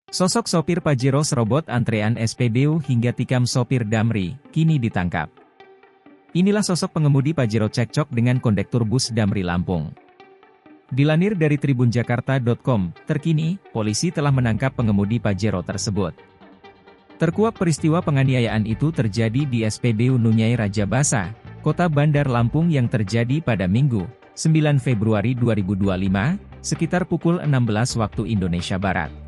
Sosok sopir Pajero serobot antrean SPBU hingga tikam sopir Damri, kini ditangkap. Inilah sosok pengemudi Pajero cekcok dengan kondektur bus Damri Lampung. Dilansir dari tribunjakarta.com, terkini, polisi telah menangkap pengemudi Pajero tersebut. Terkuak peristiwa penganiayaan itu terjadi di SPBU Nunyai Raja Basa, Kota Bandar Lampung yang terjadi pada Minggu, 9 Februari 2025, sekitar pukul 16 waktu Indonesia Barat.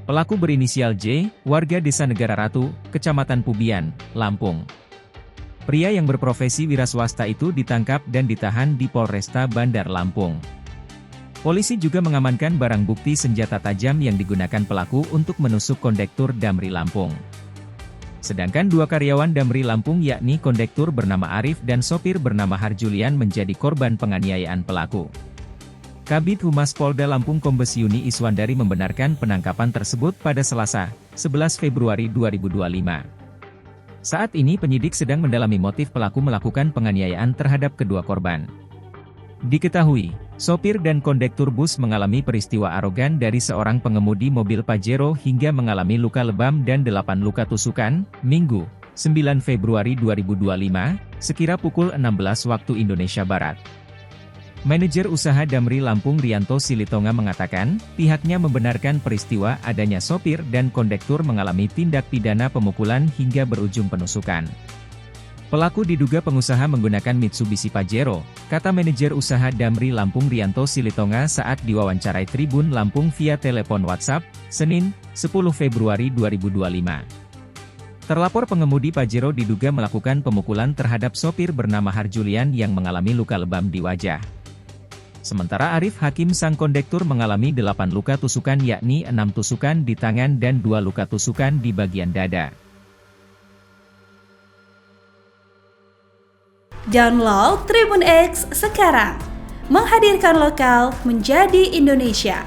Pelaku berinisial J, warga Desa Negara Ratu, Kecamatan Pubian, Lampung. Pria yang berprofesi wira swasta itu ditangkap dan ditahan di Polresta Bandar Lampung. Polisi juga mengamankan barang bukti senjata tajam yang digunakan pelaku untuk menusuk kondektur Damri Lampung. Sedangkan dua karyawan Damri Lampung yakni kondektur bernama Arif dan sopir bernama Harjulian menjadi korban penganiayaan pelaku. Kabid Humas Polda Lampung Kombes Yuni Iswandari membenarkan penangkapan tersebut pada Selasa, 11 Februari 2025. Saat ini penyidik sedang mendalami motif pelaku melakukan penganiayaan terhadap kedua korban. Diketahui, sopir dan kondektur bus mengalami peristiwa arogan dari seorang pengemudi mobil Pajero hingga mengalami luka lebam dan 8 luka tusukan, Minggu, 9 Februari 2025, sekira pukul 16 waktu Indonesia Barat. Manajer usaha Damri Lampung Rianto Silitonga mengatakan, pihaknya membenarkan peristiwa adanya sopir dan kondektur mengalami tindak pidana pemukulan hingga berujung penusukan. Pelaku diduga pengusaha menggunakan Mitsubishi Pajero, kata manajer usaha Damri Lampung Rianto Silitonga saat diwawancarai Tribun Lampung via telepon WhatsApp, Senin, 10 Februari 2025. Terlapor pengemudi Pajero diduga melakukan pemukulan terhadap sopir bernama Harjulian yang mengalami luka lebam di wajah. Sementara Arif Hakim sang kondektur mengalami 8 luka tusukan yakni 6 tusukan di tangan dan 2 luka tusukan di bagian dada. Download Tribun X sekarang, menghadirkan lokal menjadi Indonesia.